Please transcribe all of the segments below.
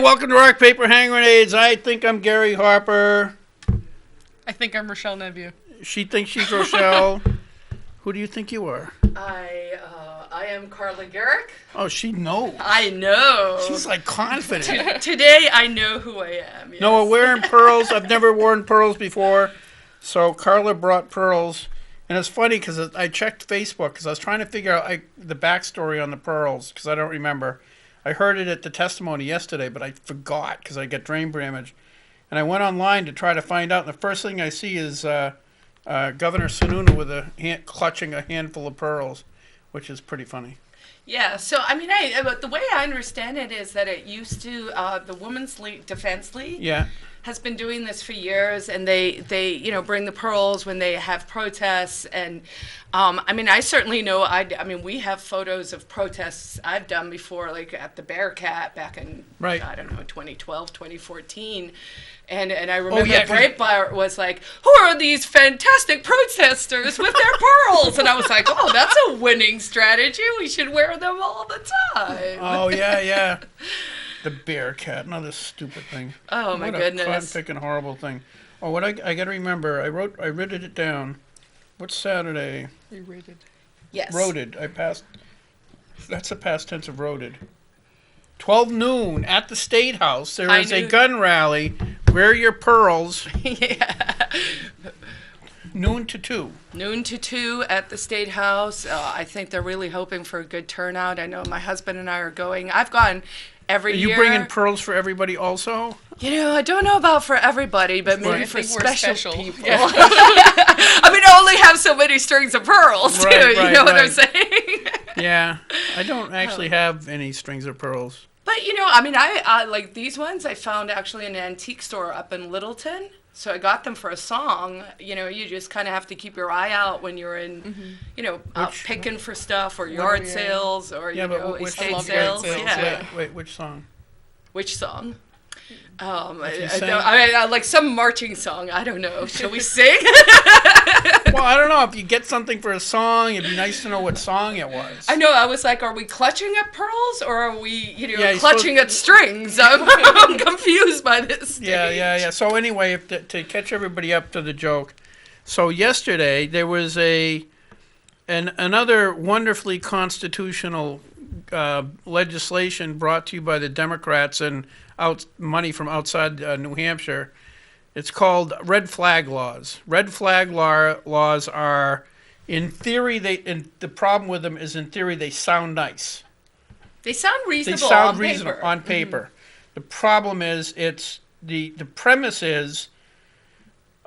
welcome to Rock, Paper, Hand Grenades. I think I'm Gary Harper. I think I'm Rochelle Nevieux. She thinks she's Rochelle. Who do you think you are? I am Carla Gericke. Oh, she knows. I know. She's like confident. Today I know who I am. Yes. No, we're wearing pearls. I've never worn pearls before. So Carla brought pearls. And it's funny because I checked Facebook because I was trying to figure out the backstory on the pearls because I don't remember. I heard it at the testimony yesterday, but I forgot because I got brain damage. And I went online to try to find out. And the first thing I see is Governor Sununu with clutching a handful of pearls, which is pretty funny. Yeah, so I mean, the way I understand it is that it used to, the Women's Defense League has been doing this for years, and they bring the pearls when they have protests, and I mean, I certainly know, I mean, we have photos of protests I've done before, like at the Bearcat back in, I don't know, 2012, 2014, and I remember Breitbart was like, who are these fantastic protesters with their pearls? And I was like, oh, that's a winning strategy. We should wear them all the time. Oh, yeah. The Bearcat, another stupid thing. Oh, my goodness. What a picking horrible thing. Oh, what I got to remember, I wrote it down. What's Saturday? You rated. Yes. Roaded. That's the past tense of roaded. 12 noon at the State House. There is a gun rally. Wear your pearls. Yeah. Noon to 2. Noon to 2 at the State House. I think they're really hoping for a good turnout. I know my husband and I are going. I've gone every year. Are you bringing pearls for everybody also? You know, I don't know about for everybody, but maybe for special people. Yeah. I mean, I only have so many strings of pearls, too. You know what I'm saying? Yeah. I don't actually have any strings of pearls. But, you know, I mean, I like these ones I found actually in an antique store up in Littleton. So I got them for a song. You know, you just kind of have to keep your eye out when you're in, you know, out picking for stuff or yard sales or, you know, estate sales. Wait, which song? Which song? I like some marching song. I don't know. Shall we sing? Well, I don't know. If you get something for a song, it'd be nice to know what song it was. I know. I was like, are we clutching at pearls or are we, you know, clutching at strings? I'm confused by this stage. Yeah. So anyway, to catch everybody up to the joke, so yesterday there was another wonderfully constitutional legislation brought to you by the Democrats and money from outside New Hampshire. It's called red flag laws. Red flag laws are, in theory, the problem with them is, in theory, they sound nice. They sound reasonable. They sound reasonable on paper. Mm-hmm. The problem is, the premise is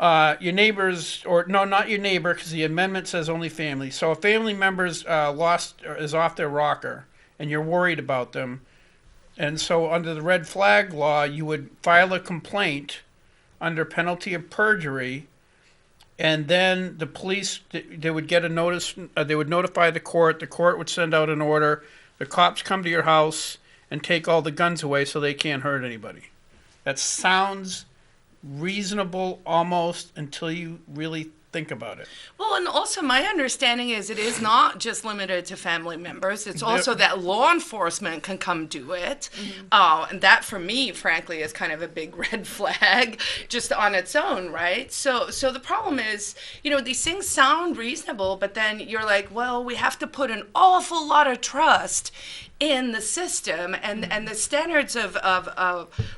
your neighbors, or no, not your neighbor, because the amendment says only family. So a family member's is off their rocker, and you're worried about them. And so under the red flag law, you would file a complaint under penalty of perjury, and then the police, they would get a notice, they would notify the court would send out an order, the cops come to your house and take all the guns away so they can't hurt anybody. That sounds reasonable almost until you really think about it. Well, and also my understanding is it is not just limited to family members. It's also that law enforcement can come do it. Mm-hmm. And that, for me, frankly, is kind of a big red flag just on its own, right? So the problem is, you know, these things sound reasonable, but then you're like, well, we have to put an awful lot of trust in the system, and the standards of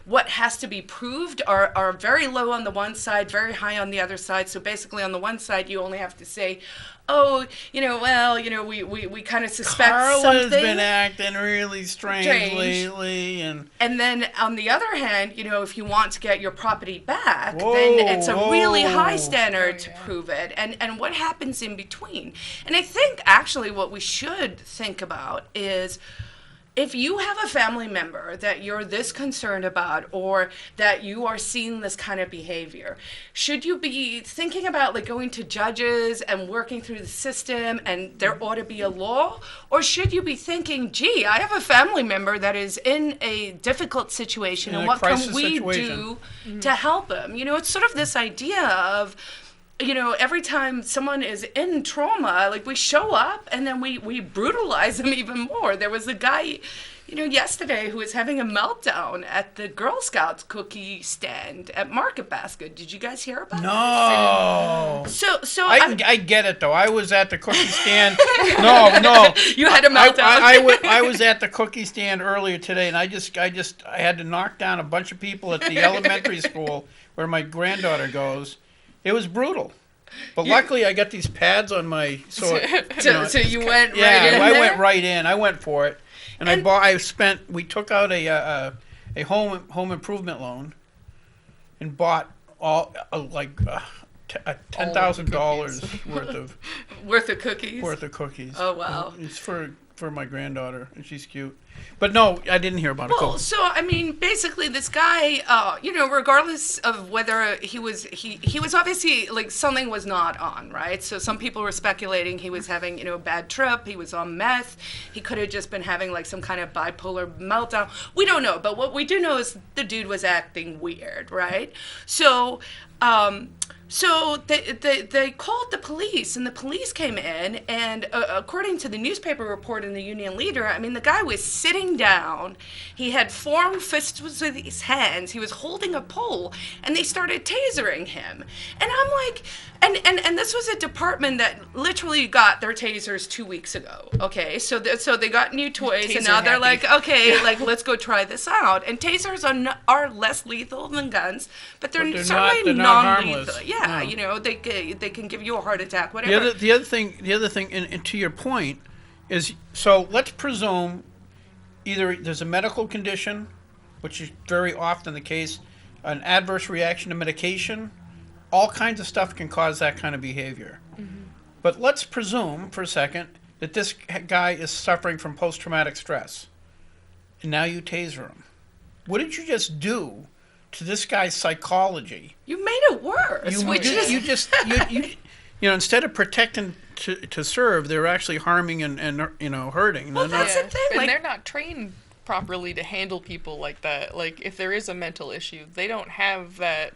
what has to be proved are very low on the one side, very high on the other side. So basically on the one side, you only have to say, oh, you know, well, you know, we kind of suspect something. Carla's been acting really strange lately. And then on the other hand, you know, if you want to get your property back, then it's a really high standard to prove it. And what happens in between? And I think actually what we should think about is, if you have a family member that you're this concerned about, or that you are seeing this kind of behavior, should you be thinking about like going to judges and working through the system and there ought to be a law? Or should you be thinking, gee, I have a family member that is in a difficult situation, and what can we do to help them? You know, it's sort of this idea of, every time someone is in trauma, like we show up and then we brutalize them even more. There was a guy, yesterday who was having a meltdown at the Girl Scouts cookie stand at Market Basket. Did you guys hear about No. this? So I get it though. I was at the cookie stand. No. You had a meltdown. I was at the cookie stand earlier today, and I had to knock down a bunch of people at the elementary school where my granddaughter goes. It was brutal. But luckily, I got these pads on my so you went right in. Yeah, I there? went right in. I went for it, and we took out a home improvement loan, and bought $10,000 worth of cookies. Worth of cookies. Oh wow! It's for my granddaughter, and she's cute. But no, I didn't hear about it. Well, so I mean, basically, this guy, regardless of whether he was obviously like something was not on, right? So some people were speculating he was having a bad trip. He was on meth. He could have just been having like some kind of bipolar meltdown. We don't know, but what we do know is the dude was acting weird, right? So. So they called the police, and the police came in, and according to the newspaper report in the Union Leader, I mean, the guy was sitting down. He had formed fists with his hands. He was holding a pole, and they started tasering him. And I'm like, and this was a department that literally got their tasers 2 weeks ago. Okay, so they got new toys, Taser and now they're happy. like, okay, like let's go try this out. And tasers are less lethal than guns, but they're certainly not non-lethal. harmless. Yeah, No. they can give you a heart attack, whatever. The other thing, and to your point, is so let's presume either there's a medical condition, which is very often the case, an adverse reaction to medication, all kinds of stuff can cause that kind of behavior. Mm-hmm. But let's presume for a second that this guy is suffering from post-traumatic stress, and now you taser him. What did you just do to this guy's psychology? You made it worse. Instead of protecting to serve, they're actually harming and hurting. Well, that's the thing. And Like, they're not trained properly to handle people like that. Like, if there is a mental issue, they don't have that.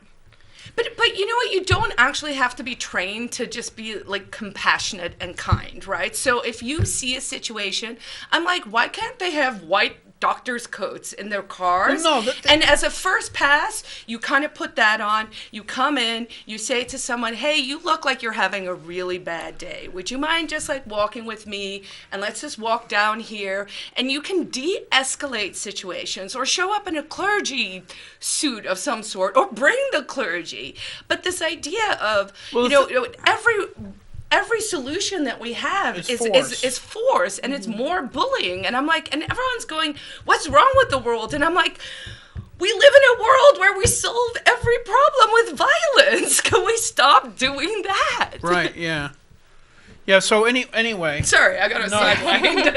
But you know what? You don't actually have to be trained to just be like compassionate and kind, right? So if you see a situation, I'm like, why can't they have white doctor's coats in their cars? Well, no, and as a first pass, you kind of put that on. You come in, you say to someone, hey, you look like you're having a really bad day. Would you mind just like walking with me, and let's just walk down here? And you can de-escalate situations, or show up in a clergy suit of some sort, or bring the clergy. But this idea of, every solution that we have is force, and it's more bullying. And I'm like, and everyone's going, what's wrong with the world? And I'm like, we live in a world where we solve every problem with violence. Can we stop doing that? Right, yeah. Yeah, so anyway. Sorry, I got a sidelined.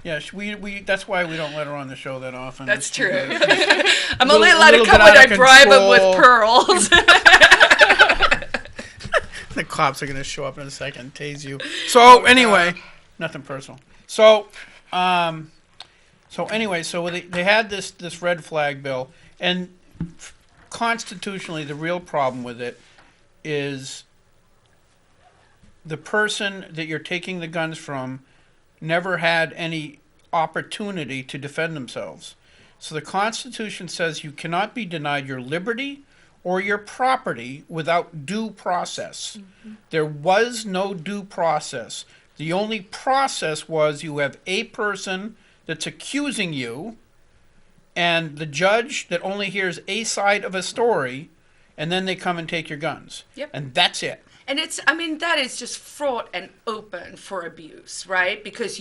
Yeah, we that's why we don't let her on the show that often. That's true. She's I'm only allowed to little come bit when out I of bribe him control. with pearls. The cops are going to show up in a second and tase you. So anyway, nothing personal. So anyway, they had this red flag bill, and constitutionally, the real problem with it is the person that you're taking the guns from never had any opportunity to defend themselves. So the Constitution says you cannot be denied your liberty or your property without due process. Mm-hmm. There was no due process. The only process was you have a person that's accusing you, and the judge that only hears a side of a story, and then they come and take your guns. Yep. And that's it. And that is just fraught and open for abuse, right? Because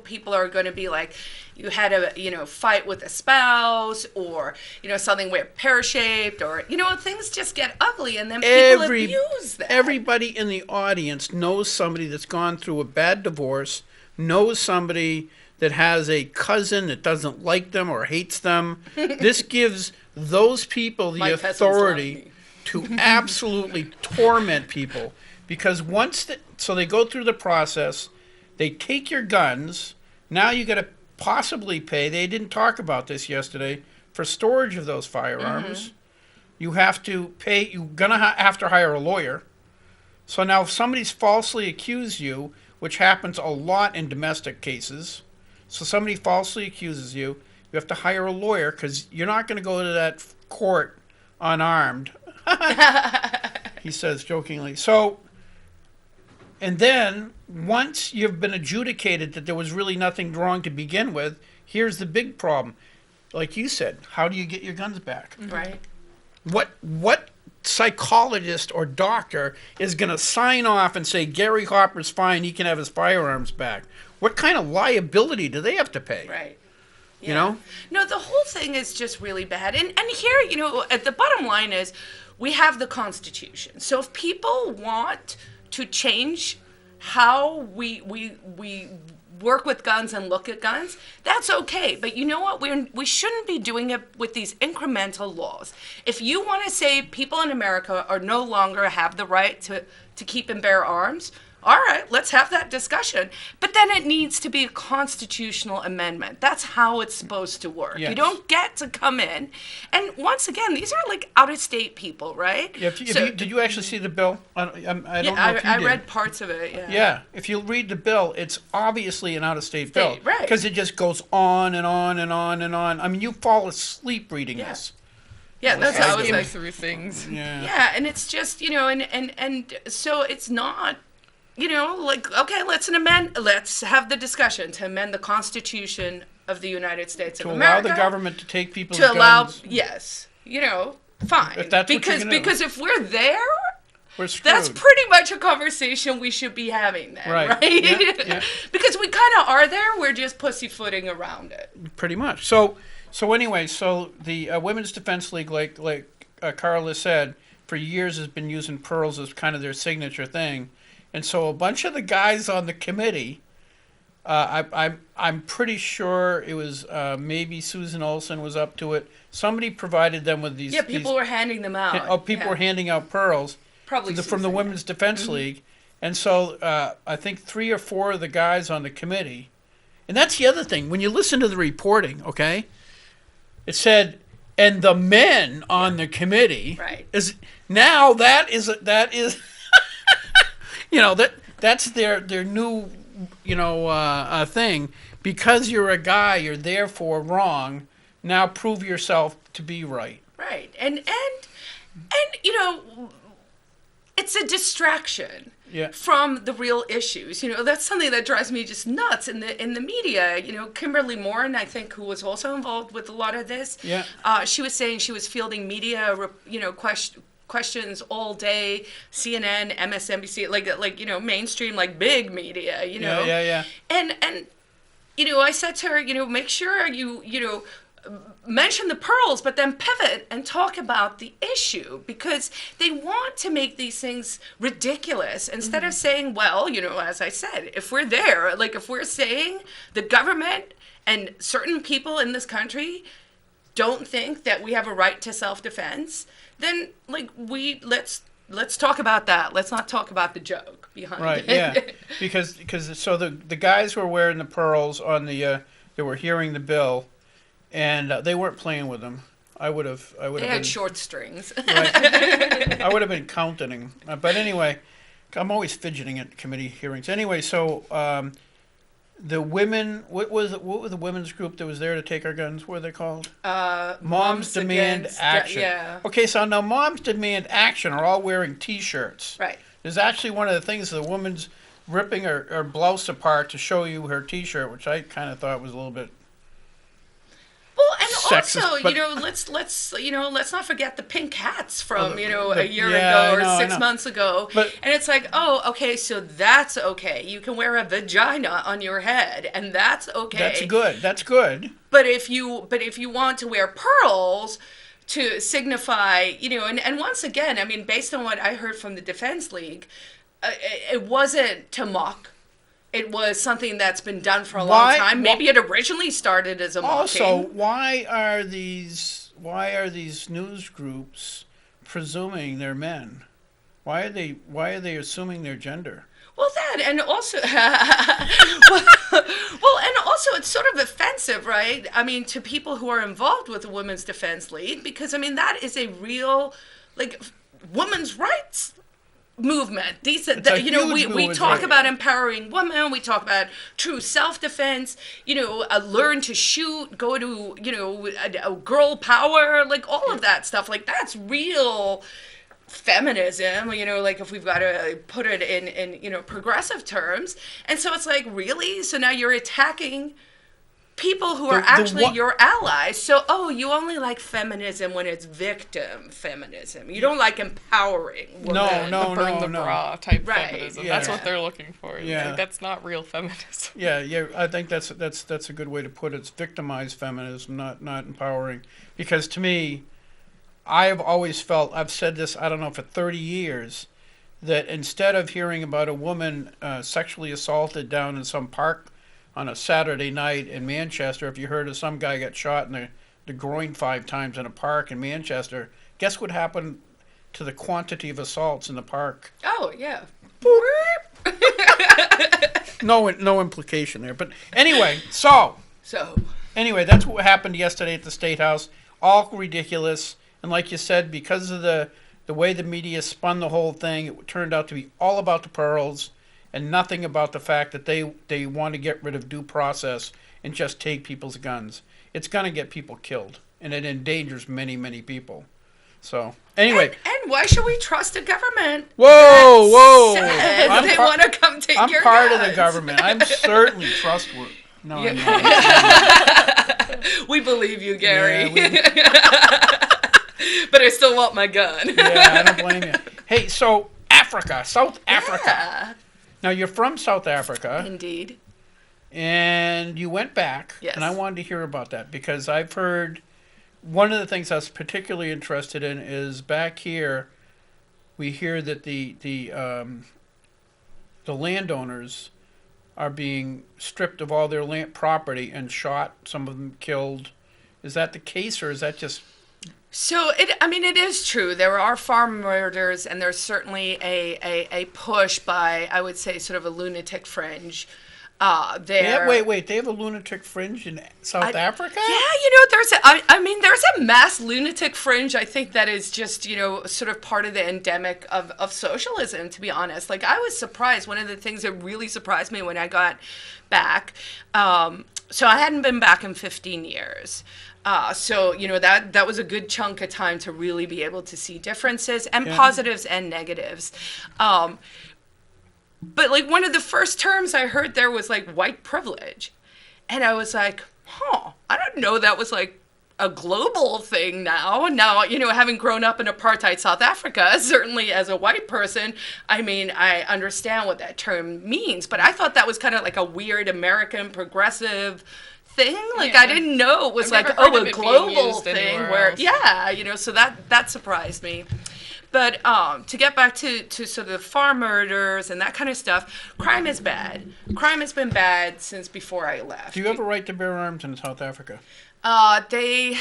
people are going to be like, you had a, fight with a spouse, or, something went pear-shaped, or, things just get ugly, and then people abuse that. Everybody in the audience knows somebody that's gone through a bad divorce, knows somebody that has a cousin that doesn't like them or hates them. This gives those people the authority to absolutely torment people, because so they go through the process, they take your guns, now you got to possibly pay, they didn't talk about this yesterday, for storage of those firearms. Mm-hmm. You have to pay, you're going to have to hire a lawyer, So now if somebody's falsely accused you, which happens a lot in domestic cases, so somebody falsely accuses you, you have to hire a lawyer because you're not going to go to that court unarmed. He says jokingly. So, and then once you've been adjudicated that there was really nothing wrong to begin with, here's the big problem. Like you said, how do you get your guns back? Right. What psychologist or doctor is going to sign off and say Gary Hopper's fine, he can have his firearms back? What kind of liability do they have to pay? Right. You know? No, the whole thing is just really bad. And here, at the bottom line is we have the Constitution. So if people want to change how we work with guns and look at guns, that's okay. But you know what? We shouldn't be doing it with these incremental laws. If you want to say people in America are no longer have the right to keep and bear arms, all right, let's have that discussion. But then it needs to be a constitutional amendment. That's how it's supposed to work. Yes. You don't get to come in. And once again, these are like out-of-state people, right? Yeah, did you actually see the bill? I don't know if you I did. read parts of it, yeah. Yeah, if you read the bill, it's obviously an out-of-state bill. Right. Because it just goes on and on and on and on. I mean, you fall asleep reading this. Yeah, that's how I was Skim like, through things. yeah, and it's just, and so it's not, okay, let's have the discussion to amend the Constitution of the United States of America. To allow the government to take people's to allow, guns. yes, fine. If that's what you're gonna do. Because if we're there, We're screwed. that's pretty much a conversation we should be having then, right? Yeah. Because we kind of are there, we're just pussyfooting around it. Pretty much. So anyway, the Women's Defense League, like Carla said, for years has been using pearls as kind of their signature thing. And so a bunch of the guys on the committee, I'm pretty sure it was maybe Susan Olsen was up to it. Somebody provided them with these. Yeah, people were handing them out. People were handing out pearls. Probably from the Women's Defense League. And so I think 3 or 4 of the guys on the committee, and that's the other thing. When you listen to the reporting, okay, it said, and the men on the committee is now that is that's their new thing. Because you're a guy, you're therefore wrong. Now prove yourself to be right. Right, and it's a distraction from the real issues. That's something that drives me just nuts in the media. Kimberly Moore, I think, who was also involved with a lot of this. Yeah. She was saying she was fielding media, questions all day, CNN, MSNBC, like mainstream, like big media. Yeah. And I said to her, make sure you mention the pearls, but then pivot and talk about the issue, because they want to make these things ridiculous instead of saying, well, as I said, if we're there, like if we're saying the government and certain people in this country don't think that we have a right to self-defense, then let's talk about that. Let's not talk about the joke behind it. Right, yeah. because so the guys who were wearing the pearls on the they were hearing the bill, and they weren't playing with them. I would have. They had short strings. Right. I would have been counting. But anyway, I'm always fidgeting at committee hearings. Anyway, so the women. What was the women's group that was there to take our guns? What were they called? Moms Demand Action. Yeah. Okay, so now Moms Demand Action are all wearing T-shirts. Right. There's actually one of the things the woman's ripping her blouse apart to show you her T-shirt, which I kind of thought was a little bit. Well, and sexist, also, but, let's not forget the pink hats from, a year yeah, ago or I 6 know. months ago. But- and it's like, oh, okay, so that's okay. You can wear a vagina on your head, and that's okay. That's good. That's good. But if you want to wear pearls to signify, and once again, I mean, based on what I heard from the Defense League, it wasn't to mock. It was something that's been done for a long time. Maybe it originally started as a mocking. Also, why are these news groups presuming they're men? Why are they assuming their gender? Well, that, and also, and also it's sort of offensive, right? I mean, to people who are involved with the Women's Defense League, because, I mean, that is a real, women's rights movement. These, It's a you know, huge we movement, talk right. about empowering women. We talk about true self-defense. You know, learn to shoot. Go to, you know, a girl power. Like all of that stuff. Like that's real feminism. You know, like if we've got to put it in you know progressive terms. And so it's like really. So now you're attacking people who are actually your allies. So, you only like feminism when it's victim feminism. You don't like empowering women. No, burn the bra type Right. feminism. Yeah. That's what they're looking for. Yeah. Like, that's not real feminism. Yeah, I think that's a good way to put it. It's victimized feminism, not empowering. Because to me, I've always felt, I've said this, I don't know, for 30 years, that instead of hearing about a woman sexually assaulted down in some park on a Saturday night in Manchester, if you heard of some guy got shot in the groin 5 times in a park in Manchester, guess what happened to the quantity of assaults in the park? Oh, yeah. No implication there. But anyway, anyway, that's what happened yesterday at the State House. All ridiculous. And like you said, because of the way the media spun the whole thing, it turned out to be all about the pearls and nothing about the fact that they want to get rid of due process and just take people's guns. It's going to get people killed, and it endangers many, many people. So, anyway. And why should we trust a government? Whoa! They want to come take I'm your part guns. of the government. I'm certainly trustworthy. No, I'm not. We believe you, Gary. Yeah, But I still want my gun. I don't blame you. Hey, so Africa, South Africa. Yeah. Now, you're from South Africa. Indeed. And you went back. Yes. And I wanted to hear about that because I've heard one of the things I was particularly interested in is back here, we hear that the landowners are being stripped of all their land property and shot, some of them killed. Is that the case, or is that just... So, it is true. There are farm murders, and there's certainly a push by, I would say, sort of a lunatic fringe there. Wait. They have a lunatic fringe in South Africa? Yeah, there's a mass lunatic fringe. I think that is just, sort of part of the endemic of socialism, to be honest. Like, I was surprised. One of the things that really surprised me when I got back, so I hadn't been back in 15 years. So, that was a good chunk of time to really be able to see differences and positives and negatives. But like one of the first terms I heard there was like white privilege. And I was like, I don't know that was like a global thing now. Now, having grown up in apartheid South Africa, certainly as a white person, I understand what that term means. But I thought that was kind of like a weird American progressive thing. Like, I didn't know it was like, a global thing where, so that surprised me. But to get back to sort of the farm murders and that kind of stuff, crime is bad. Crime has been bad since before I left. Do you have a right to bear arms in South Africa? They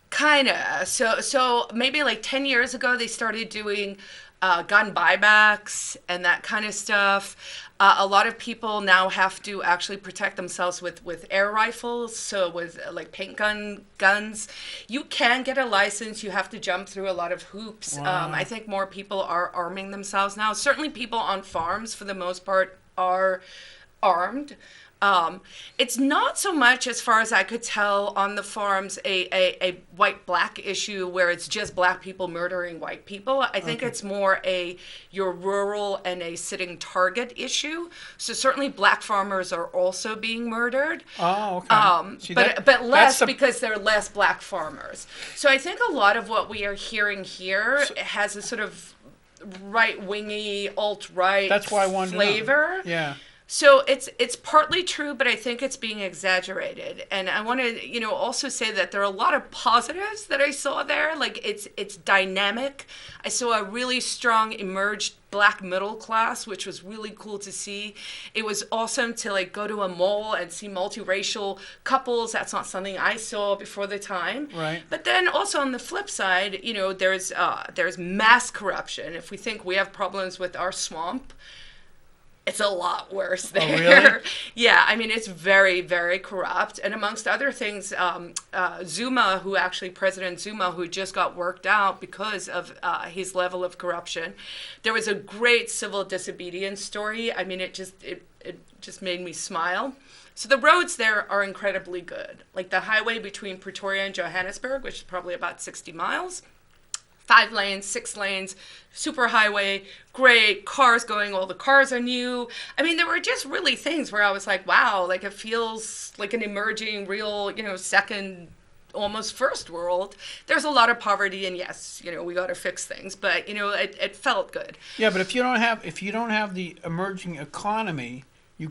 kind of. So maybe like 10 years ago, they started doing gun buybacks and that kind of stuff. A lot of people now have to actually protect themselves with air rifles, so with like paint guns. You can get a license. You have to jump through a lot of hoops. Wow. I think more people are arming themselves now. Certainly people on farms, for the most part, are armed. It's not so much, as far as I could tell, on the farms a white-black issue where it's just black people murdering white people. I think it's more your rural and a sitting target issue. So certainly black farmers are also being murdered. Oh, okay. But less because there are less black farmers. So I think a lot of what we are hearing here has a sort of right-wingy, alt-right that's why I wanted flavor. to know. Yeah. So it's partly true, but I think it's being exaggerated. And I want to, also say that there are a lot of positives that I saw there. Like it's dynamic. I saw a really strong emerged black middle class, which was really cool to see. It was awesome to like go to a mall and see multiracial couples. That's not something I saw before the time. Right. But then also on the flip side, there's mass corruption. If we think we have problems with our swamp, it's a lot worse there. really? Yeah, I mean, it's very, very corrupt. And amongst other things, Zuma, President Zuma, who just got worked out because of his level of corruption, there was a great civil disobedience story. I mean, it just made me smile. So the roads there are incredibly good. Like the highway between Pretoria and Johannesburg, which is probably about 60 miles, 5 lanes, 6 lanes, super highway, great, cars going, all the cars are new. I mean, there were just really things where I was like, wow, like it feels like an emerging, real, second, almost first world. There's a lot of poverty, and yes, we got to fix things, but, it felt good. Yeah, but if you don't have the emerging economy, you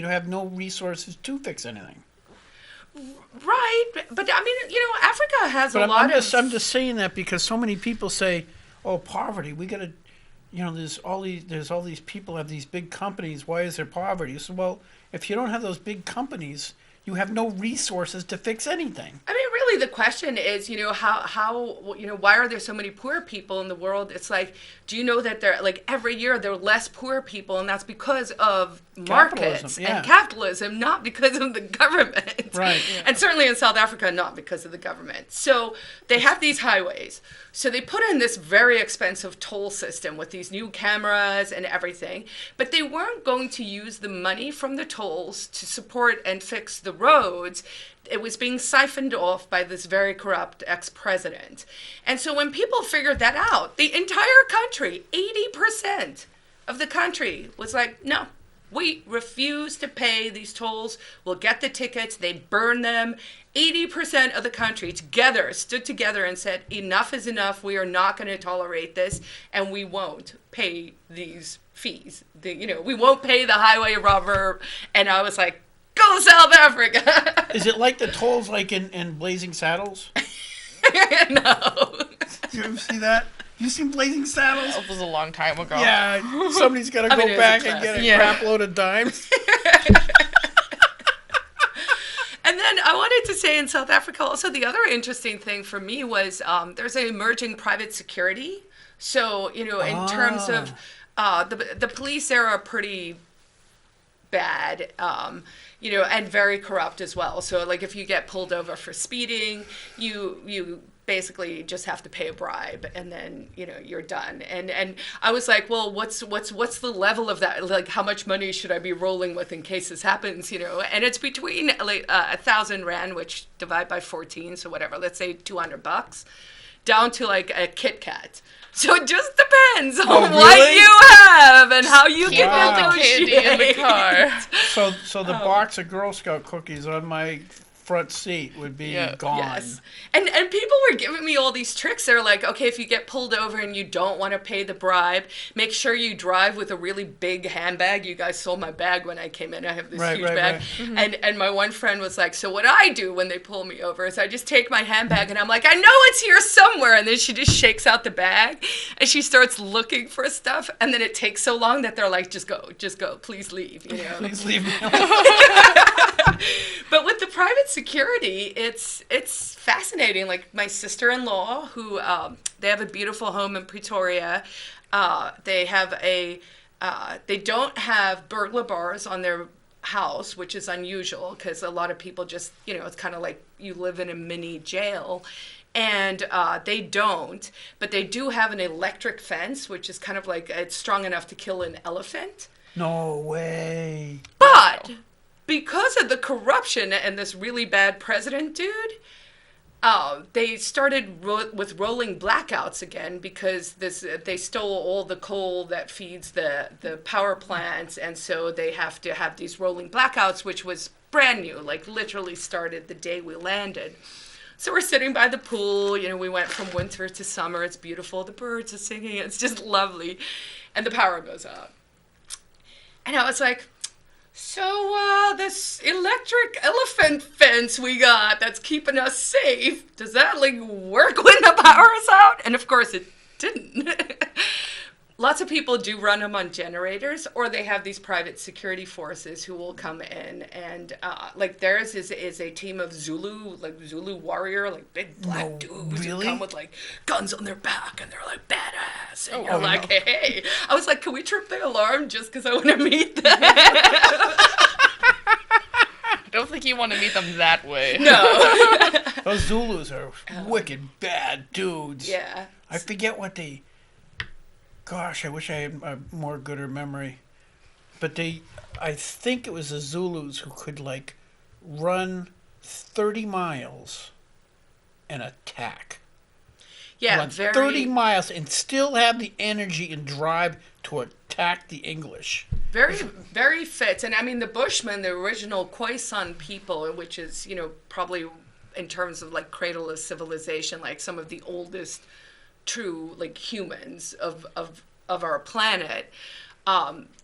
have no resources to fix anything. Right, but I mean, Africa has But a lot of. I'm just saying that because so many people say, "Oh, poverty. We got to, there's all these people have these big companies. Why is there poverty?" You say, well, if you don't have those big companies, you have no resources to fix anything. I mean, really, the question is, why are there so many poor people in the world? It's like, do you know that every year there are less poor people, and that's because of markets and capitalism, not because of the government. Right. Yeah. And certainly in South Africa, not because of the government. So they have these highways. So they put in this very expensive toll system with these new cameras and everything, but they weren't going to use the money from the tolls to support and fix the roads. It was being siphoned off by this very corrupt ex-president. And so when people figured that out, the entire country, 80% of the country was like, no, we refuse to pay these tolls. We'll get the tickets. They burn them. 80% of the country stood together and said, enough is enough. We are not going to tolerate this, and we won't pay these fees. We won't pay the highway robber. And I was like, go South Africa. Is it like the tolls like in Blazing Saddles? No. Did you ever see that? You seen Blazing Saddles? It was a long time ago. Yeah, somebody's got to go back and get a crap load of dimes. And then I wanted to say in South Africa, also the other interesting thing for me was there's an emerging private security. So, in terms of the police there are pretty bad, and very corrupt as well. So, like, if you get pulled over for speeding, you basically just have to pay a bribe, and then you're done. And I was like, well, what's the level of that? Like, how much money should I be rolling with in case this happens? And it's between 1,000 rand, which divide by 14, so whatever, let's say $200, down to like a Kit Kat. So it just depends on what you have and how you Keep all the candy in the car. So the box of Girl Scout cookies on my front seat would be gone. Yes. And people were giving me all these tricks. They're like, okay, if you get pulled over and you don't want to pay the bribe, make sure you drive with a really big handbag. You guys saw my bag when I came in. I have this huge bag. Right. Mm-hmm. And my one friend was like, so what I do when they pull me over is I just take my handbag and I'm like, I know it's here somewhere. And then she just shakes out the bag and she starts looking for stuff. And then it takes so long that they're like, just go, please leave. Please leave me alone. But with the private security, it's fascinating. Like my sister-in-law, who they have a beautiful home in Pretoria. They don't have burglar bars on their house, which is unusual because a lot of people just, it's kind of like you live in a mini jail. And they don't, but they do have an electric fence, which is kind of like it's strong enough to kill an elephant. No way. But because of the corruption and this really bad president dude, they started with rolling blackouts again because they stole all the coal that feeds the power plants, and so they have to have these rolling blackouts, which was brand new, like literally started the day we landed. So we're sitting by the pool, we went from winter to summer, it's beautiful, the birds are singing, it's just lovely, and the power goes out. And I was like, so this electric elephant fence we got that's keeping us safe, does that work when the power's out? And of course it didn't. lots of people do run them on generators, or they have these private security forces who will come in and like theirs is a team of Zulu, like Zulu warrior, like big black dudes who come with like guns on their back and they're like badass. And you're like, hey. I was like, can we trip the alarm just because I want to meet them? I don't think you want to meet them that way. No. Those Zulus are wicked bad dudes. Yeah. I forget what they... Gosh, I wish I had a more gooder memory. But I think it was the Zulus who could, like, run 30 miles and attack. Yeah, Run 30 miles and still have the energy and drive to attack the English. Very, very fit. And I mean, the Bushmen, the original Khoisan people, which is, you know, probably in terms of like cradle of civilization, like some of the oldest true like humans of our planet,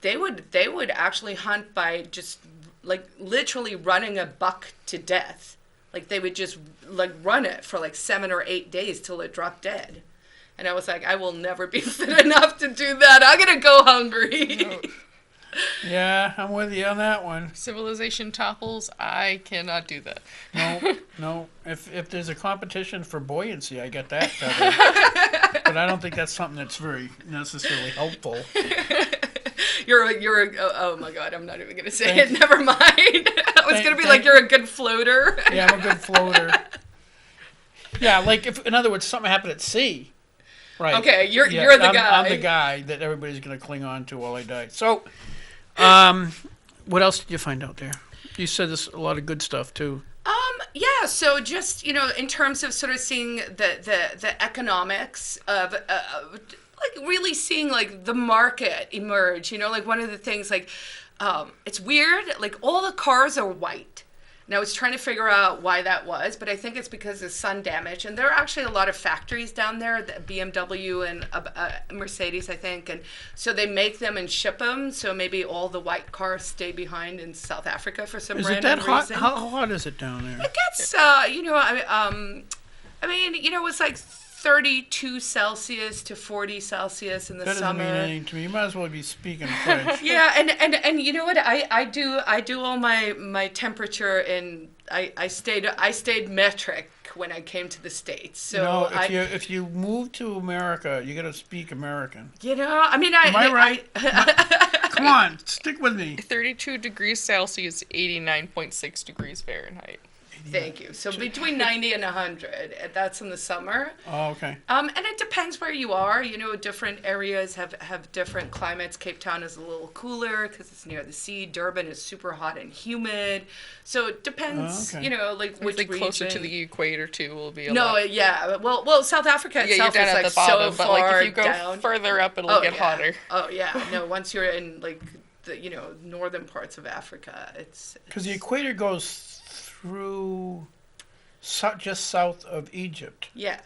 they would actually hunt by just like literally running a buck to death. Like they would just like run it for like 7 or 8 days till it dropped dead. And I was like, I will never be fit enough to do that. I'm gonna go hungry. No. Yeah, I'm with you on that one. Civilization topples. I cannot do that. No. If there's a competition for buoyancy, I get that covered. But I don't think that's something that's very necessarily helpful. Oh my God, I'm not even gonna say it. Never mind. I was gonna be like, you're a good floater. Yeah, I'm a good floater. Yeah, like if, in other words, something happened at sea. Right. Okay, you're the guy. I'm the guy that everybody's gonna cling on to while I die. So, what else did you find out there? You said there's a lot of good stuff too. Yeah, so just, you know, in terms of sort of seeing the economics of like really seeing like the market emerge, you know, like one of the things like it's weird, like all the cars are white. And I was trying to figure out why that was, but I think it's because of sun damage. And there are actually a lot of factories down there, the BMW and Mercedes, I think. And so they make them and ship them. So maybe all the white cars stay behind in South Africa for some random reason. Is it that hot? How hot is it down there? It gets, you know, I mean, you know, it's like 32 Celsius to 40 Celsius in the summer. That doesn't mean anything to me. You might as well be speaking French. Yeah, and you know what? I do all my temperature in. I stayed metric when I came to the States. So no, if you move to America, you got to speak American. You know, I mean, am I right? Come on, stick with me. 32 degrees Celsius, 89.6 degrees Fahrenheit. Thank you. So between 90 and 100, that's in the summer. Oh, okay. And it depends where you are. You know, different areas have different climates. Cape Town is a little cooler because it's near the sea. Durban is super hot and humid. So it depends, you know, like which region. Closer to the equator, too, will be a No, lot. Yeah. Well, South Africa itself you're down is at like the bottom, so but far like if you go down. further up, it'll get hotter. Oh, yeah. No, once you're in, like, the, you know, northern parts of Africa, it's... Because the equator goes through... just south of Egypt. Yeah.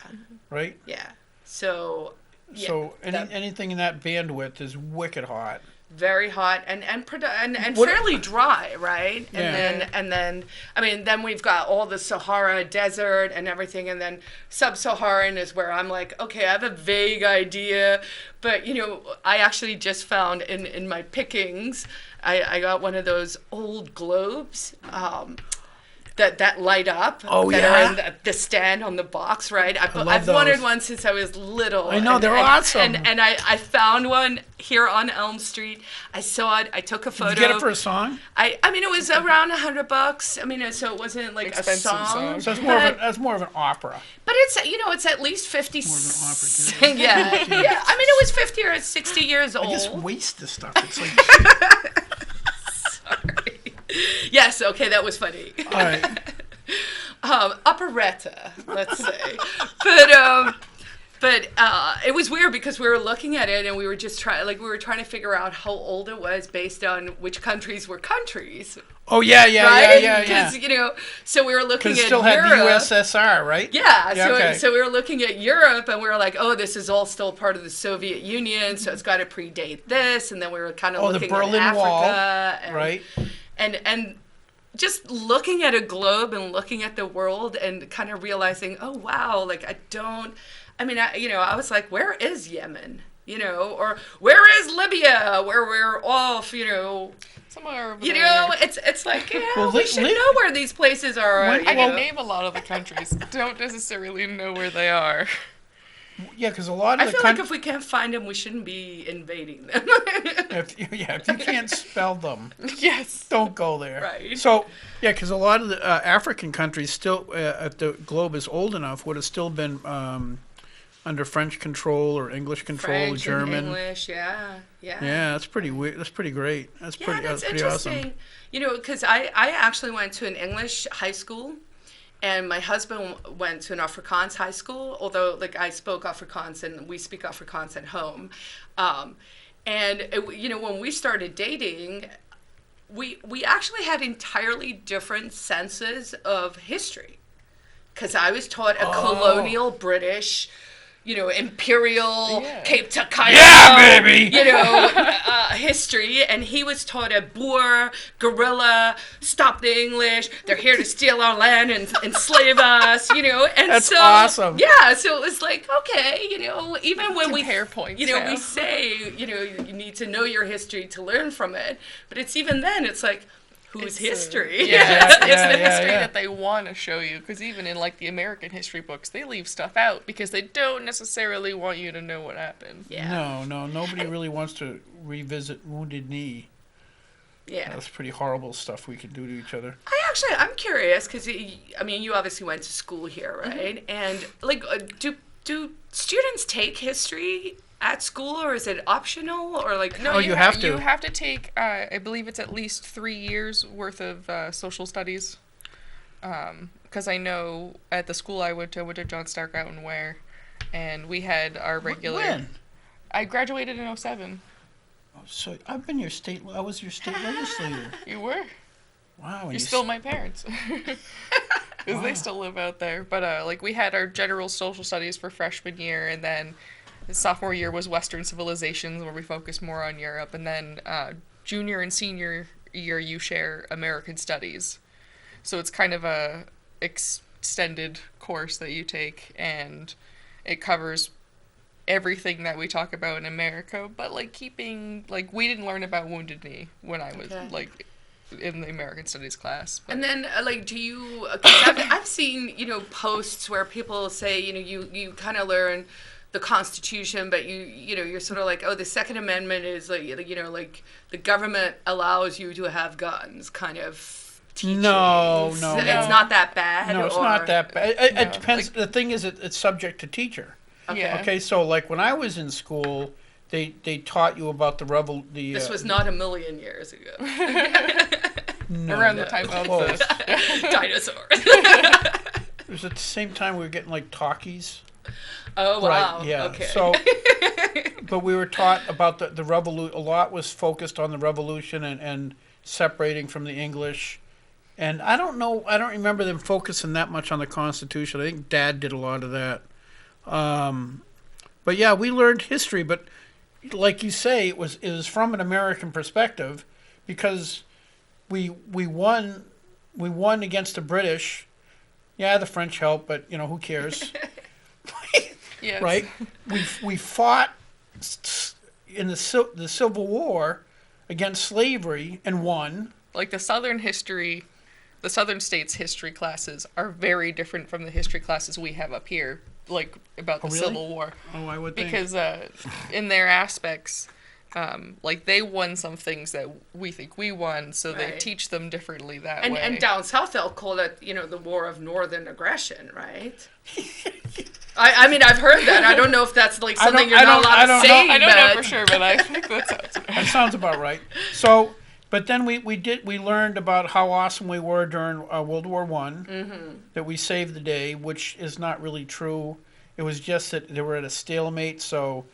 Right? Yeah. So... Yeah, so anything in that bandwidth is wicked hot. Very hot and fairly dry, right? And then I mean then we've got all the Sahara desert and everything, and then sub-Saharan is where I'm like, okay, I have a vague idea, but you know, I actually just found in my pickings, I got one of those old globes. That light up. Oh, that yeah? are in the stand on the box, right? I've those. wanted one since I was little. I know, they're awesome. And I found one here on Elm Street. I saw it. I took a photo. Did you get it for a song? I mean, it was around $100. I mean, so it wasn't like Expensive a song. So that's more of an opera. But it's, you know, it's at least 50. More of an opera. Yeah. I mean, it was 50 or 60 years old. I just waste this stuff. It's like... Sorry. Yes, okay, that was funny. All right. Operetta, let's say. But it was weird because we were looking at it and we were just trying to figure out how old it was based on which countries were countries. Oh yeah. Because you know, so we were looking at it still Europe. had the USSR, right? Yeah. So we were looking at Europe and we were like, oh, this is all still part of the Soviet Union, so it's got to predate this. And then we were kind of looking the Berlin at Africa, Wall, right? And just looking at a globe and looking at the world and kind of realizing, oh wow, like I was like, where is Yemen? or where is Libya, where we're off, Somewhere over You there. know, it's like, Well, we should know where these places are. When- I you can know. name a lot of the countries. Don't necessarily know where they are. Yeah, because a lot of I the feel like if we can't find them, we shouldn't be invading them. if you can't spell them, Yes. don't go there. Right. So, yeah, because a lot of the African countries still, if the globe is old enough, would have still been under French control or English control, French German. and English, yeah. Yeah, that's pretty weird. That's pretty great. That's pretty. That's That's pretty interesting. awesome. Because I actually went to an English high school, and my husband went to an Afrikaans high school, although, I spoke Afrikaans, and we speak Afrikaans at home. When we started dating, we actually had entirely different senses of history. Because I was taught a colonial British, imperial Yeah. Cape Takaya, Yeah, baby! history, and he was taught a Boer, guerrilla, stop the English, they're here to steal our land and enslave us, and That's so, awesome. Yeah, so it was like, okay, even when Compare points we now. say, you need to know your history to learn from it, but it's even then, it's like, whose history? Yeah, it's the yeah, history yeah. that they want to show you. Because even in the American history books, they leave stuff out because they don't necessarily want you to know what happened. Yeah. No, nobody really wants to revisit Wounded Knee. Yeah. That's pretty horrible stuff we can do to each other. I'm curious because you obviously went to school here, right? And do students take history at school, or is it optional, or No, Oh, you have to. You have to take, I believe it's at least 3 years worth of social studies. Because I know at the school I went to John Stark out in Ware, and we had our regular. When? I graduated in 07. Oh, so I was your state legislator. You were. Wow. and You're you still my parents. Because they still live out there. But we had our general social studies for freshman year, and then sophomore year was Western civilizations, where we focused more on Europe, and then junior and senior year you share American studies. So it's kind of a extended course that you take, and it covers everything that we talk about in America, but keeping we didn't learn about Wounded Knee when I was in the American Studies class. But. And then, do you? Cause I've seen posts where people say you kind of learn the Constitution, but you're sort of like, oh, the Second Amendment is the government allows you to have guns, kind of teaching. No. It's not that bad. No, it's or, not that bad. It depends. The thing is, it's subject to teacher. Okay. Yeah. Okay, so when I was in school, they taught you about the This was not a million years ago. no, Around the time of close. the Dinosaurs. It was at the same time we were getting talkies. Oh wow. Right, yeah. Okay. So, but we were taught about the revolution. A lot was focused on the revolution and separating from the English. And I don't remember them focusing that much on the Constitution. I think Dad did a lot of that. But yeah, we learned history. But like you say, it was from an American perspective, because we won against the British. Yeah, the French helped, but who cares? yes. Right? We fought in the Civil War against slavery and won. The Southern states history classes are very different from the history classes we have up here, about the really? Civil War. Oh, I would think. Because in their aspects, they won some things that we think we won, so they Right. teach them differently that way. And down south they'll call it, the War of Northern Aggression, right? I've heard that. I don't know if that's something you're not allowed to say. I don't know but- for sure, but I think that sounds right. That sounds about right. So, but then we learned about how awesome we were during World War I, that we saved the day, which is not really true. It was just that they were at a stalemate, so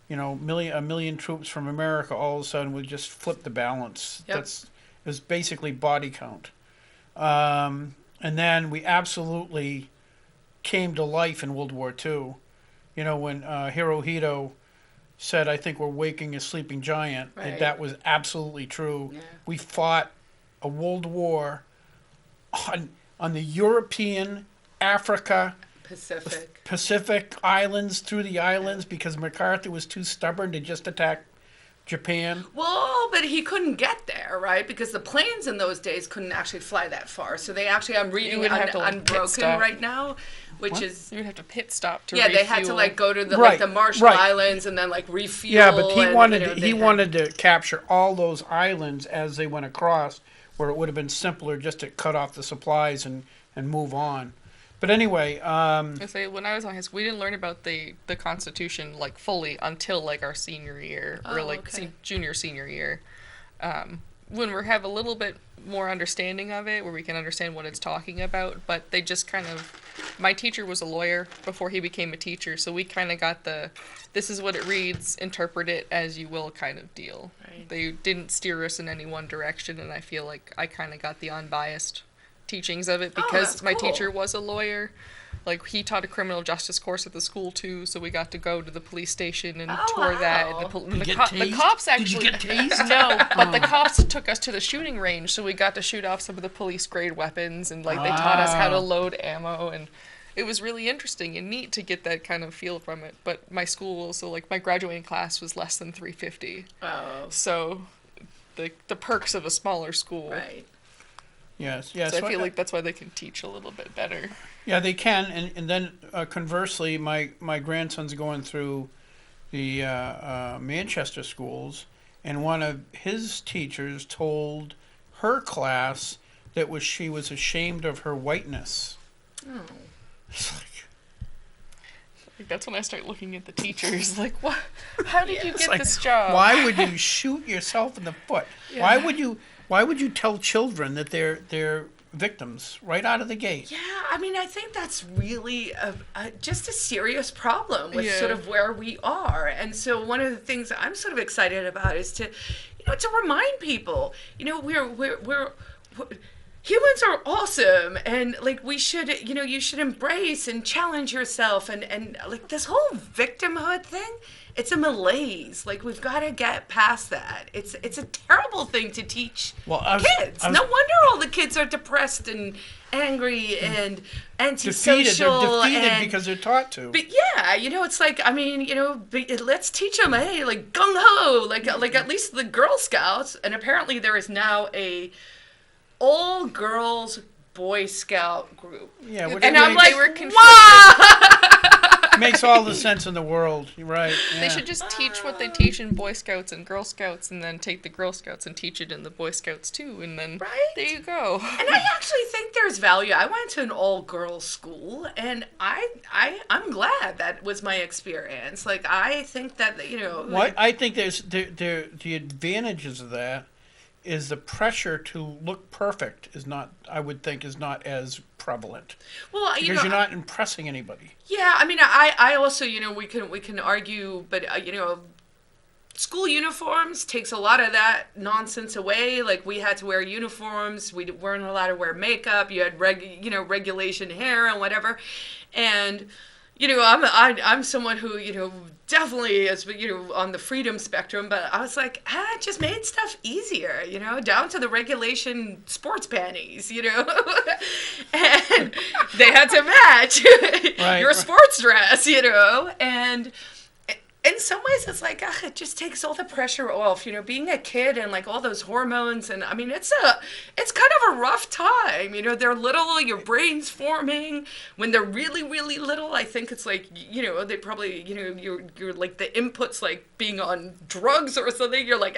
a million troops from America all of a sudden would just flip the balance. Yep. It was basically body count. And then we absolutely came to life in World War II. When Hirohito said, "I think we're waking a sleeping giant," Right. that was absolutely true. Yeah. We fought a world war on the European, Africa, Pacific Islands through the islands because MacArthur was too stubborn to just attack Japan. Well, but he couldn't get there, right? Because the planes in those days couldn't actually fly that far. So they actually, I'm reading Unbroken right now, which is... You would have to pit stop to refuel. They had to like go to the like the Marshall Islands and then like refuel. Yeah, but he wanted to capture all those islands as they went across, where it would have been simpler just to cut off the supplies and move on. But anyway, I say when I was in high school, we didn't learn about the Constitution like fully until like our senior year or like junior senior year. When we have a little bit more understanding of it, where we can understand what it's talking about. But they just kind of, my teacher was a lawyer before he became a teacher, so we kind of got this is what it reads, interpret it as you will kind of deal. Right. They didn't steer us in any one direction, and I feel like I kind of got the unbiased teachings of it because my teacher was a lawyer. Like he taught a criminal justice course at the school too, so we got to go to the police station and tour that. And the cops actually Did you get tased? No, but the cops took us to the shooting range, so we got to shoot off some of the police grade weapons, and like they taught us how to load ammo, and it was really interesting and neat to get that kind of feel from it. But my school also, like my graduating class was less than 350. So the perks of a smaller school. Right. Yes. So I feel like that's why they can teach a little bit better. Yeah, they can, and then conversely, my grandson's going through the Manchester schools, and one of his teachers told her class that she was ashamed of her whiteness. Oh. It's like that's when I start looking at the teachers, like, what? How did you get this job? Why would you shoot yourself in the foot? Yeah. Why would you tell children that they're victims right out of the gate? Yeah, I mean, I think that's really just a serious problem with sort of where we are. And so one of the things I'm sort of excited about is to remind people, we're humans are awesome, and like we should, you should embrace and challenge yourself, and like this whole victimhood thing. It's a malaise. Like we've got to get past that. It's a terrible thing to teach kids. No wonder all the kids are depressed and angry and antisocial. They're defeated because they're taught to. But yeah, it's like, I mean, let's teach them, hey, like gung ho, like at least the Girl Scouts, and apparently there is now a all girls Boy Scout group. Yeah, and I'm like, wow. Makes all the sense in the world. You're right. Yeah. They should just teach what they teach in Boy Scouts and Girl Scouts, and then take the Girl Scouts and teach it in the Boy Scouts too, and then there you go. And I actually think there's value. I went to an all-girls school, and I'm glad that was my experience. Like I think that I think there's the advantages of that is the pressure to look perfect is not as prevalent. Well, because you're not impressing anybody. Yeah, I mean, I also, we can argue, but school uniforms takes a lot of that nonsense away. Like we had to wear uniforms, we weren't allowed to wear makeup. You had regulation hair and whatever, and. I'm someone who, definitely is, on the freedom spectrum, but I was like, it just made stuff easier, down to the regulation sports panties, and they had to match your sports dress, and in some ways it's like, it just takes all the pressure off, being a kid and like all those hormones, and I mean, it's kind of a rough time, they're little, your brain's forming, when they're really, really little, I think it's like, they probably, you're like the inputs like being on drugs or something, you're like,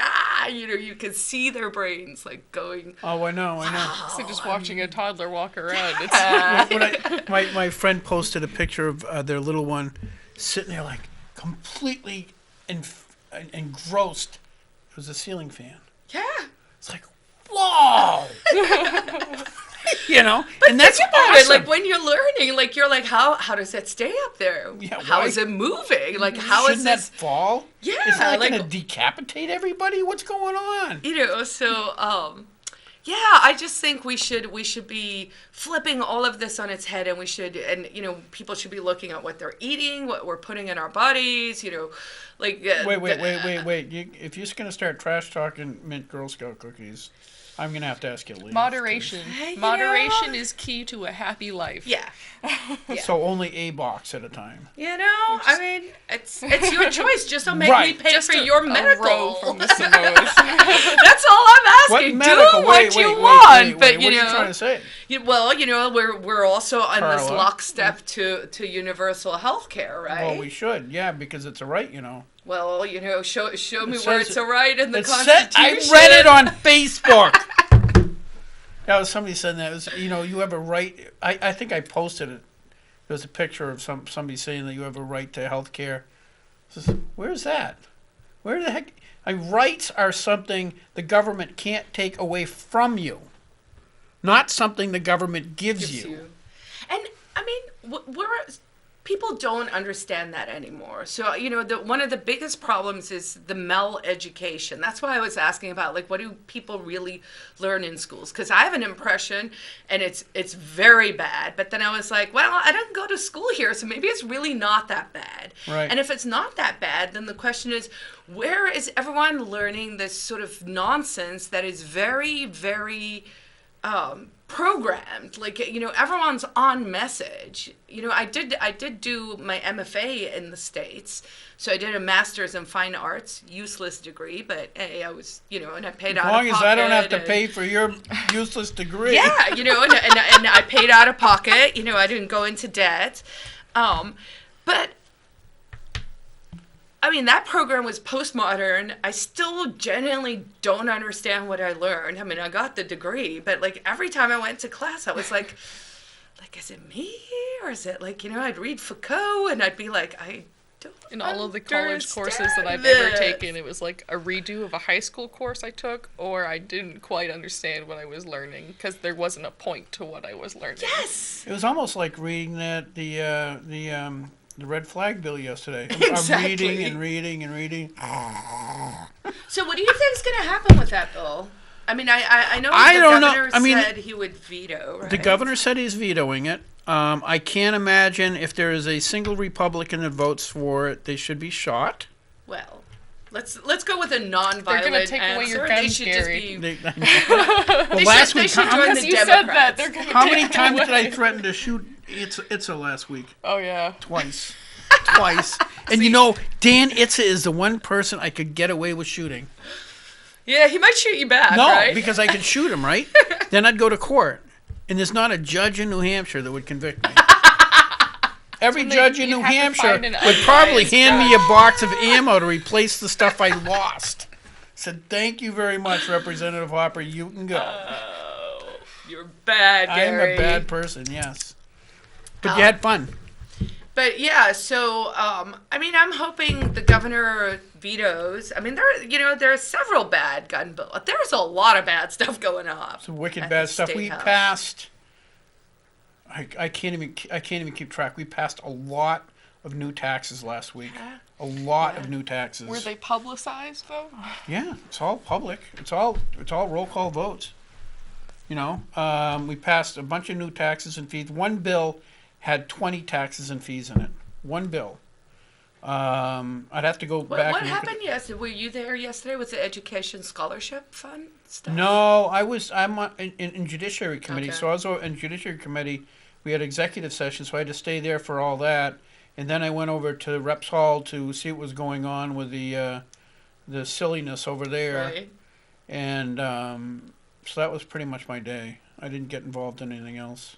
you can see their brains like going. Oh, I know. So just watching a toddler walk around, my friend posted a picture of their little one sitting there like, completely engrossed. It was a ceiling fan. Yeah. It's like, whoa! But and that's think about awesome. it. Like when you're learning, like you're like, how does that stay up there? Yeah, how is it moving? Like how Shouldn't is this that fall? Yeah. Is that like gonna decapitate everybody? What's going on? So Yeah, I just think we should be flipping all of this on its head, and people should be looking at what they're eating, what we're putting in our bodies, like. Wait. If you're just gonna start trash talking mint Girl Scout cookies, I'm gonna have to ask you to leave. Moderation. Moderation is key to a happy life. Yeah. So only a box at a time. I mean, it's your choice. Just don't make Right. me pay for your A medical. row from the Samoas. That's all I'm asking. Do what you want, but what are you trying to say? we're also on this Carla. lockstep to universal health care, right? Well, we should, yeah, because it's a right, Well, show me It where says it's a right in the It Constitution. said, I read it on Facebook. That was somebody said that. It was, you have a right. I think I posted it. There was a picture of somebody saying that you have a right to health care. Where's that? Where the heck? Rights are something the government can't take away from you, not something the government gives you. And I mean, people don't understand that anymore. So, one of the biggest problems is the mal-education. That's why I was asking about, what do people really learn in schools? Because I have an impression, and it's very bad. But then I was like, well, I didn't go to school here, so maybe it's really not that bad. Right. And if it's not that bad, then the question is, where is everyone learning this sort of nonsense that is very, very programmed? Everyone's on message. I did do my MFA in the States, so I did a master's in fine arts, useless degree, but hey, I was, and I paid out of pocket. As long as I don't have to pay for your useless degree. Yeah, and I paid out of pocket. I didn't go into debt, but. I mean, that program was postmodern. I still genuinely don't understand what I learned. I mean, I got the degree, but every time I went to class, I was like, is it me? Or is it I'd read Foucault and I'd be like, I don't In all of the college courses that I've this. ever taken, it was like a redo of a high school course I took, or I didn't quite understand what I was learning because there wasn't a point to what I was learning. Yes! It was almost like reading the red flag bill yesterday. Exactly. I'm reading and reading. So what do you think's going to happen with that bill? I mean, I know I the don't know. governor I mean, said he would veto, right? The governor said he's vetoing it. I can't imagine if there is a single Republican that votes for it, they should be shot. Well, let's go with a non-violent They're going to take away your answer. They guns, should Gary. just be... Well, last week, join Because the you said Democrats. that. They're going to how many times did I threaten to shoot Itza last week? Oh, yeah. Twice. And Dan Itza is the one person I could get away with shooting. Yeah, he might shoot you back, No, right? because I could shoot him, right? Then I'd go to court. And there's not a judge in New Hampshire that would convict me. Every judge in you New have to Hampshire find an would probably unbiased hand me a box of ammo to replace the stuff I lost. Said, thank you very much, Representative Hopper. You can go. Oh, you're bad, I am Gary. a bad person, yes. But you had fun. But yeah, so I mean, I'm hoping the governor vetoes. I mean, there are several bad gun bills. There's a lot of bad stuff going on. Some wicked at bad the stuff. State We House. passed. I can't even keep track. We passed a lot of new taxes last week. A lot of new taxes. Were they publicized, though? Yeah, it's all public. It's all roll call votes. We passed a bunch of new taxes and fees. One bill had 20 taxes and fees in it. One bill. I'd have to go back. What and look at happened yesterday? Were you there yesterday with the Education Scholarship Fund stuff? No, I'm in Judiciary Committee, Okay. so I was in Judiciary Committee. We had executive session, so I had to stay there for all that. And then I went over to Reps Hall to see what was going on with the silliness over there. Right. And so that was pretty much my day. I didn't get involved in anything else.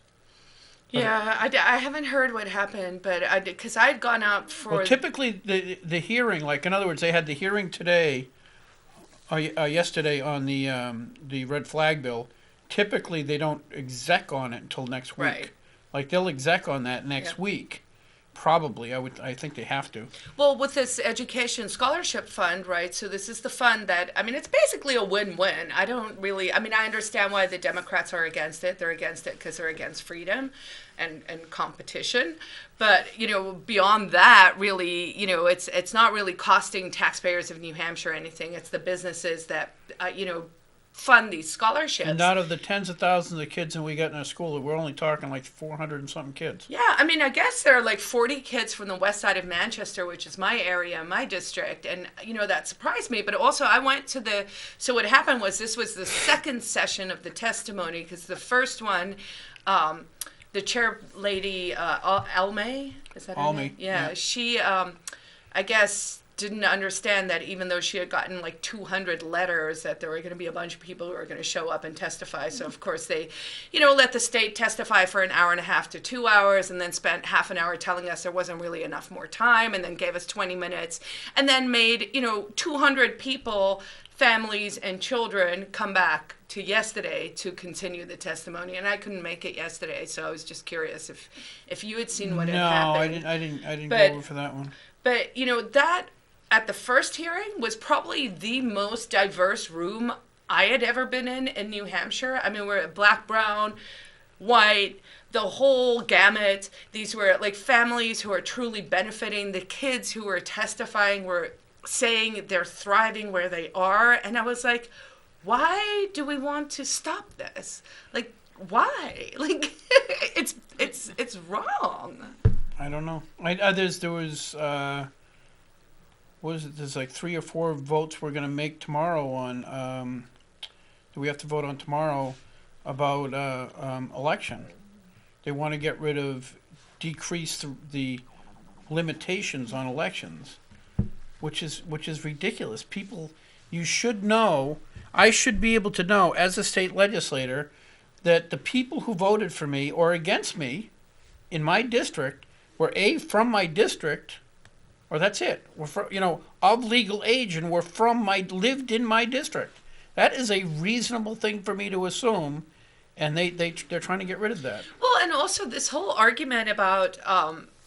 Yeah, I haven't heard what happened, but because I'd gone up for... Well, typically the hearing, in other words, they had the hearing today, yesterday on the red flag bill. Typically, they don't exec on it until next week. Right. They'll exec on that next week. Probably, I think they have to. Well, with this Education Scholarship Fund, right, so this is the fund that, I mean, it's basically a win-win. I understand why the Democrats are against it. They're against it because they're against freedom and competition. But, beyond that, really, it's not really costing taxpayers of New Hampshire anything. It's the businesses that, fund these scholarships. And out of the tens of thousands of kids that we got in our school, we're only talking like 400 and something kids. Yeah, I mean, I guess there are like 40 kids from the west side of Manchester, which is my area, my district, and, that surprised me. But also, I went to so what happened was this was the second session of the testimony, because the first one, the chair lady, Almay, is that her Almay, name? Yeah, yeah. she, I guess, didn't understand that even though she had gotten like 200 letters that there were going to be a bunch of people who were going to show up and testify. So of course they, let the state testify for an hour and a half to 2 hours, and then spent half an hour telling us there wasn't really enough more time, and then gave us 20 minutes, and then made, 200 people, families and children, come back to yesterday to continue the testimony. And I couldn't make it yesterday, so I was just curious if you had seen what had happened. No, I didn't go over for that one. But that at the first hearing was probably the most diverse room I had ever been in New Hampshire. I mean, we're black, brown, white, the whole gamut. These were like families who are truly benefiting. The kids who were testifying were saying they're thriving where they are. And I was like, why do we want to stop this? Like, why? Like, it's wrong. I don't know. There was what is it? There's like 3 or 4 votes we're going to make tomorrow on. That we have to vote on tomorrow about election. They want to decrease the limitations on elections, which is ridiculous. People, you should know. I should be able to know as a state legislator that the people who voted for me or against me in my district were from my district, or that's it. We're of legal age, and lived in my district. That is a reasonable thing for me to assume, and they're trying to get rid of that. Well, and also this whole argument about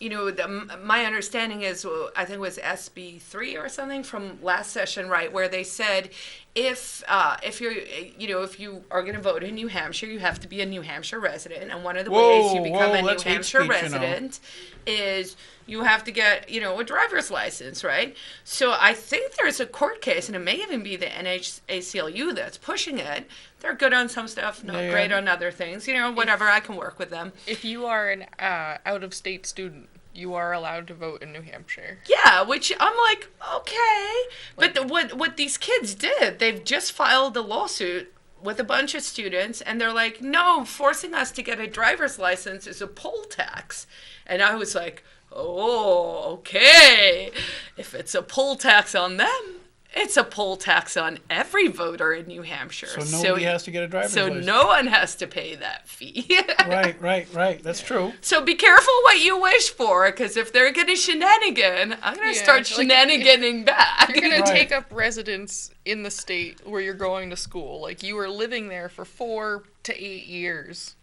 my understanding is, I think it was SB 3 or something from last session, right, where they said if you are going to vote in New Hampshire, you have to be a New Hampshire resident, and one of the ways you become a New Hampshire resident is you have to get a driver's license, right? So I think there's a court case, and it may even be the NHACLU that's pushing it. They're good on some stuff, not great on other things. Whatever, I can work with them. If you are an out-of-state student, you are allowed to vote in New Hampshire. Yeah, which I'm like, okay. But what these kids did, they've just filed a lawsuit with a bunch of students, and they're like, no, forcing us to get a driver's license is a poll tax. And I was like, oh, okay. If it's a poll tax on them, it's a poll tax on every voter in New Hampshire. So nobody has to get a driver's license. So no one has to pay that fee. Right. That's true. So be careful what you wish for, because if they're going to shenanigan, I'm going to start shenaniganing back. You're going to take up residence in the state where you're going to school. Like, you were living there for 4 to 8 years.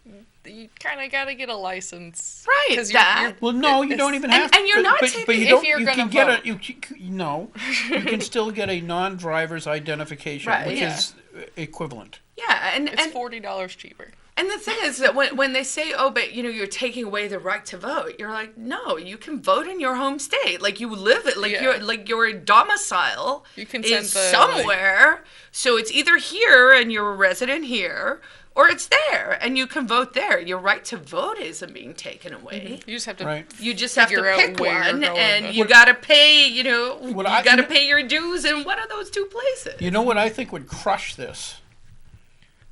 You kind of got to get a license. Right. Well, no, you don't even have to. And you're not taking, if you're going to vote. You can still get a non-driver's identification, which is equivalent. Yeah, and it's $40 cheaper. And the thing is that when they say, oh, but you're taking away the right to vote, you're like, no, you can vote in your home state. Like, you live it, your domicile is somewhere. So it's either here and you're a resident here, or it's there and you can vote there. Your right to vote isn't being taken away. Mm-hmm. You just have to pick one, and you got to pay, you got to pay your dues in one of those 2 places. You know what I think would crush this?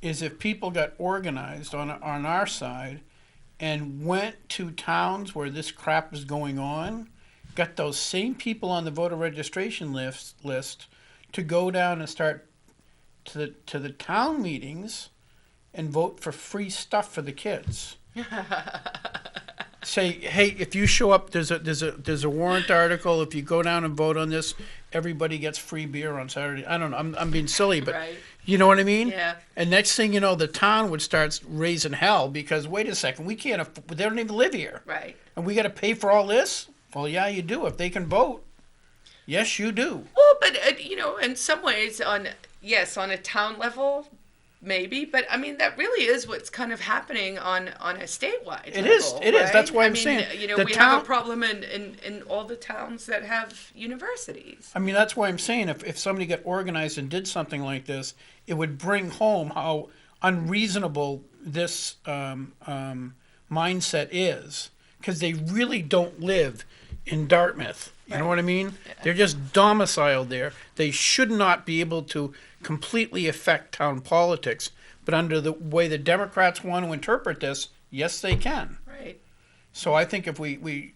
Is if people got organized on our side and went to towns where this crap is going on, got those same people on the voter registration list to go down and start to the town meetings and vote for free stuff for the kids. Say, hey, if you show up, there's a warrant article. If you go down and vote on this, everybody gets free beer on Saturday. I don't know. I'm being silly, but you know what I mean? Yeah. And next thing you know, the town would start raising hell because wait a second, we can't. They don't even live here. Right. And we got to pay for all this. Well, yeah, you do. If they can vote, yes, you do. Well, but in some ways, on a town level, maybe, but I mean that really is what's kind of happening on a statewide It level. It is. Right? That's why I I'm mean, saying we have a problem in all the towns that have universities. I mean, that's why I'm saying if somebody got organized and did something like this, it would bring home how unreasonable this mindset is, because they really don't live in Dartmouth. You know what I mean? Yeah. They're just domiciled there. They should not be able to completely affect town politics. But under the way the Democrats want to interpret this, yes, they can. Right. So I think if if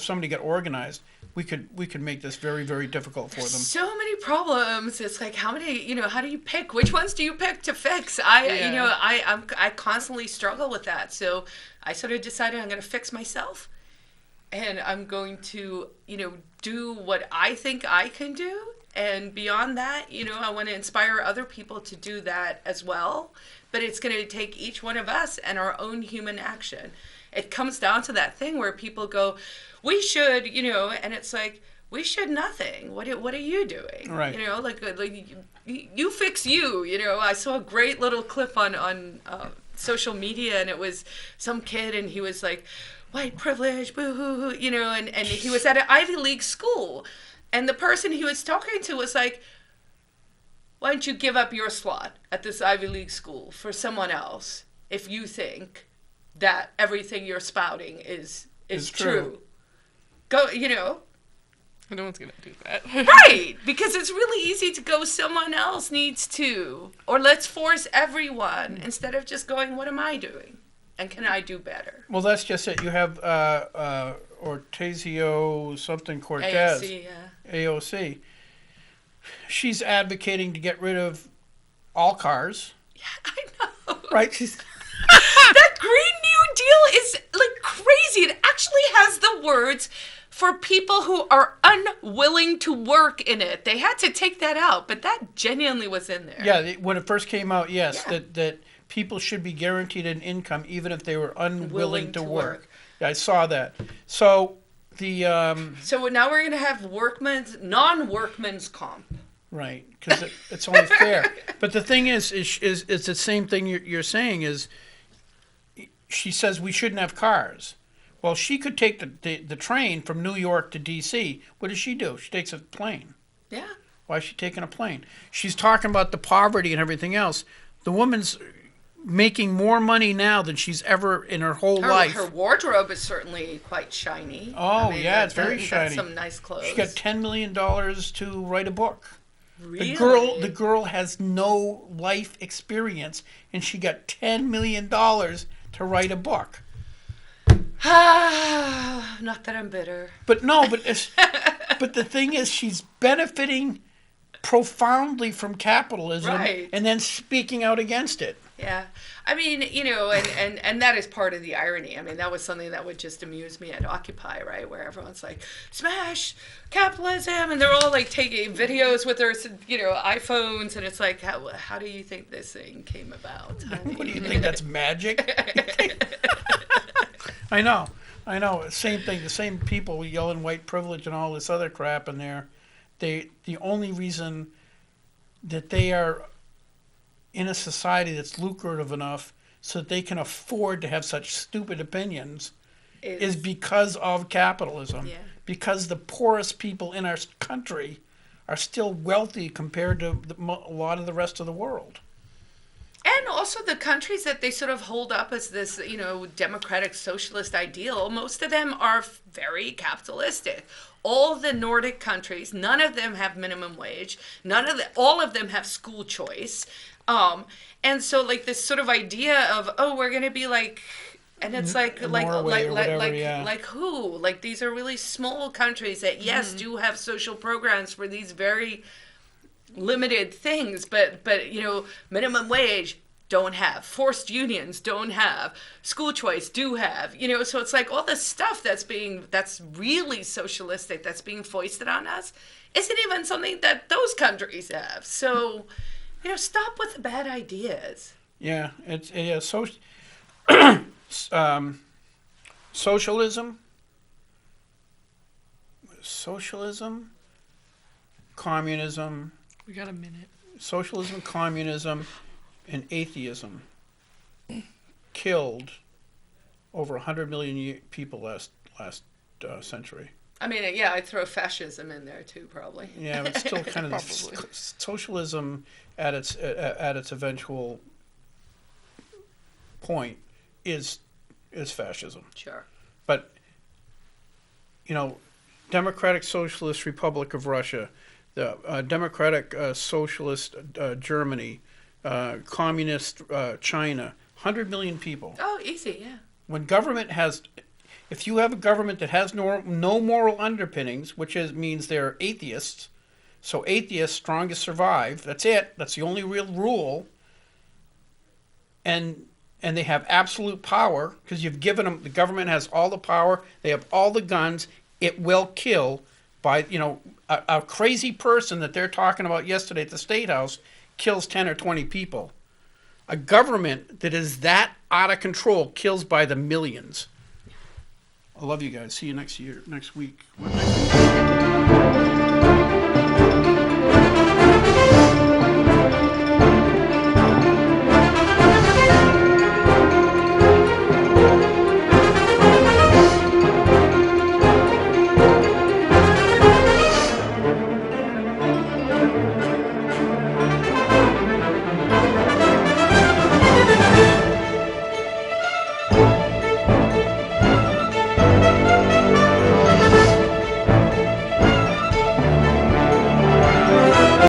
somebody got organized, we could make this very, very difficult for them. So many problems. It's like how do you pick? Which ones do you pick to fix? I constantly struggle with that. So I sort of decided I'm going to fix myself, and I'm going to do what I think I can do. And beyond that, I want to inspire other people to do that as well. But it's going to take each one of us and our own human action. It comes down to that thing where people go, we should, and it's like, we should nothing. What are you doing? Right. Like you fix you. I saw a great little clip on social media, and it was some kid, and he was like, white privilege, boo-hoo-hoo, and he was at an Ivy League school. And the person he was talking to was like, why don't you give up your slot at this Ivy League school for someone else if you think that everything you're spouting is true? Go, No one's going to do that. Right, because it's really easy to go, someone else needs to. Or let's force everyone instead of just going, what am I doing? And can I do better? Well, that's just it. You have Ortezio something Cortez. AOC, yeah. AOC. She's advocating to get rid of all cars. Yeah, I know. Right? She's That Green New Deal is like crazy. It actually has the words for people who are unwilling to work in it. They had to take that out, but that genuinely was in there. Yeah, when it first came out, yes, Yeah. that people should be guaranteed an income even if they were unwilling Willing to to work. work. Yeah, I saw that. So the So now we're going to have non-workman's comp. right, because it's only fair. But the thing is it's the same thing you're saying is. She says we shouldn't have cars. Well, she could take the train from New York to D.C. What does she do? She takes a plane. Yeah. Why is she taking a plane? She's talking about the poverty and everything else. The woman's making more money now than she's ever in her whole life. Her wardrobe is certainly quite shiny. Oh, yeah, it's very shiny. That's some nice clothes. She got $10 million to write a book. Really? The girl has no life experience, and she got $10 million to write a book. Not that I'm bitter. But but the thing is, she's benefiting profoundly from capitalism, Right. and then speaking out against it. Yeah. I mean, and that is part of the irony. I mean, that was something that would just amuse me at Occupy, right? Where everyone's like, smash capitalism, and they're all like taking videos with their, iPhones, and it's like, how do you think this thing came about? What do you think, that's magic? I know. Same thing. The same people yelling white privilege and all this other crap, and the only reason that they are in a society that's lucrative enough so that they can afford to have such stupid opinions is because of capitalism. Yeah. Because the poorest people in our country are still wealthy compared to a lot of the rest of the world. And also the countries that they sort of hold up as this, democratic socialist ideal, most of them are very capitalistic. All the Nordic countries, none of them have minimum wage. All of them have school choice. And so like this sort of idea of, we're going to be like, and it's like who? Like these are really small countries that do have social programs for these very limited things, but minimum wage don't have, forced unions don't have, school choice do have, so it's like all this stuff that's really socialistic, that's being foisted on us, isn't even something that those countries have. So stop with the bad ideas. Yeah, socialism, communism. We got a minute. socialism, communism, and atheism killed over 100 million people last century. I mean, yeah, I'd throw fascism in there too, probably. Yeah, but still kind of socialism at its eventual point is fascism. Sure. But Democratic Socialist Republic of Russia, the Democratic Socialist Germany, Communist China, 100 million people. Oh, easy, yeah. When government has, if you have a government that has no moral underpinnings, which means they're atheists, so atheists, strongest survive, that's it, that's the only real rule, and they have absolute power, because you've given them, the government has all the power, they have all the guns, it will kill by, a crazy person that they're talking about yesterday at the State House kills 10 or 20 people. A government that is that out of control kills by the millions. I love you guys. See you next week.